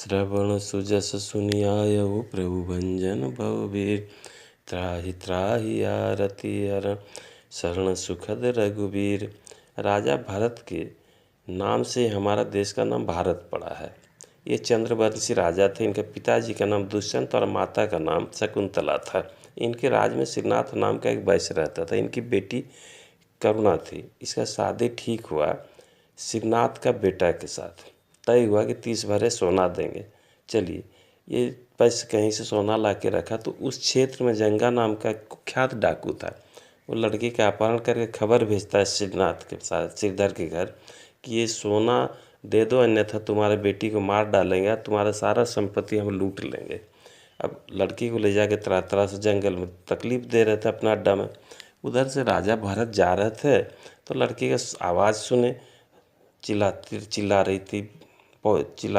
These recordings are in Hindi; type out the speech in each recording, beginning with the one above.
श्रवण सुजस सुनियायऊ प्रभु भंजन भववीर। त्राहि त्राहि आरती हरण शरण सुखद रघुवीर। राजा भरत के नाम से हमारा देश का नाम भारत पड़ा है। ये चंद्रवंशी राजा थे। इनके पिताजी का नाम दुष्यंत और माता का नाम शकुंतला था। इनके राज में श्रीनाथ नाम का एक वैश्य रहता था। इनकी बेटी करुणा थी। इसका शादी ठीक हुआ श्रीनाथ का बेटा के साथ। तय हुआ कि 30 भरे सोना देंगे। चलिए, ये पैसे कहीं से सोना ला के रखा तो उस क्षेत्र में जंगा नाम का कुख्यात डाकू था। वो लड़के का अपहरण करके खबर भेजता है श्रीनाथ के साथ श्रीधर के घर कि ये सोना दे दो, अन्यथा तुम्हारे बेटी को मार डालेंगे, तुम्हारा सारा संपत्ति हम लूट लेंगे। अब लड़की को ले जाके तरह तरह से जंगल में तकलीफ दे रहे थे अपना अड्डा में। उधर से राजा भरत जा रहे थे तो लड़की का आवाज़ सुने, चिल्ला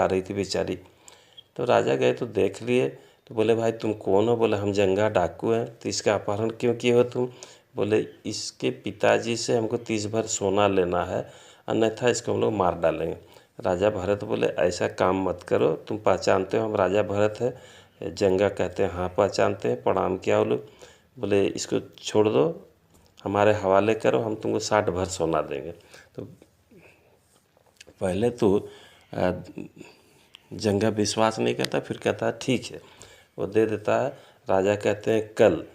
रही थी बेचारी। तो राजा गए तो देख लिए तो बोले, भाई तुम कौन हो? बोले, हम जंगा डाकू हैं। तो इसका अपहरण क्यों किए हो तुम? बोले, इसके पिताजी से हमको 30 भर सोना लेना है, अन्यथा इसको हम लोग मार डालेंगे। राजा भरत बोले, ऐसा काम मत करो, तुम पहचानते हो हम राजा भरत है? जंगा कहते हैं, हाँ पहचानते हैं, प्रणाम किया वो लोग। बोले, इसको छोड़ दो, हमारे हवाले करो, हम तुमको 60 भर सोना देंगे। तो पहले तो जंगा विश्वास नहीं करता, फिर कहता है ठीक है, वो दे देता है। राजा कहते हैं कल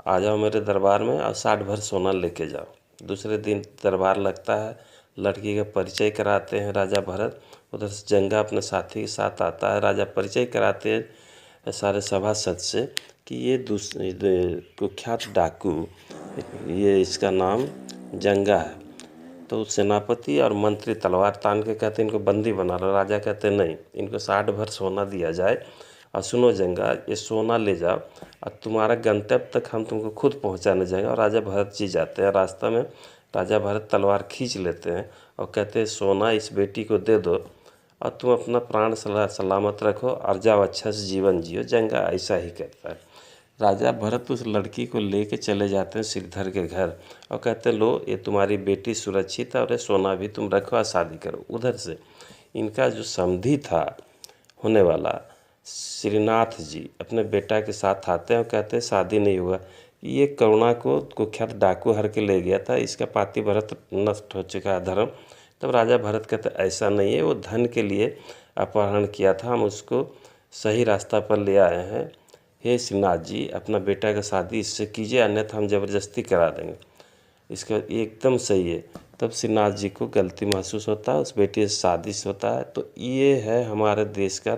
आ जाओ मेरे दरबार में और 60 भर सोना लेके जाओ। दूसरे दिन दरबार लगता है, लड़की का परिचय कराते हैं राजा भरत। उधर से जंगा अपने साथी के साथ आता है। राजा परिचय कराते हैं सारे सभासद से कि ये कुख्यात डाकू, ये इसका नाम जंगा है। तो सेनापति और मंत्री तलवार तान के कहते हैं इनको बंदी बना लो। राजा कहते हैं नहीं, इनको 60 भर सोना दिया जाए। और सुनो जंगा, ये सोना ले जाओ और तुम्हारा गंतव्य तक हम तुमको खुद पहुंचाने जाएंगे। और राजा भरत जी जाते हैं। रास्ता में राजा भरत तलवार खींच लेते हैं और कहते हैं सोना इस बेटी को दे दो और तुम अपना प्राण सलामत रखो और जाओ, अच्छा से जीवन जियो। जंगा ऐसा ही कहता है। राजा भरत उस लड़की को लेके चले जाते हैं श्रीधर के घर और कहते हैं लो, ये तुम्हारी बेटी सुरक्षित है और ये सोना भी तुम रखो और शादी करो। उधर से इनका जो समधी था होने वाला, श्रीनाथ जी अपने बेटा के साथ आते हैं और कहते हैं शादी नहीं हुआ। ये करुणा को कुख्यात डाकू हर के ले गया था, इसका पातिव्रत नष्ट हो चुका है धर्म। तब राजा भरत कहते ऐसा नहीं है, वो धन के लिए अपहरण किया था, हम उसको सही रास्ता पर ले आए हैं। हे श्रीनाथ जी, अपना बेटा का शादी इससे कीजिए, अन्यथा हम ज़बरदस्ती करा देंगे। इसका एकदम सही है। तब श्रीनाथ जी को गलती महसूस होता है, उस बेटी से शादी होता है। तो ये है हमारे देश का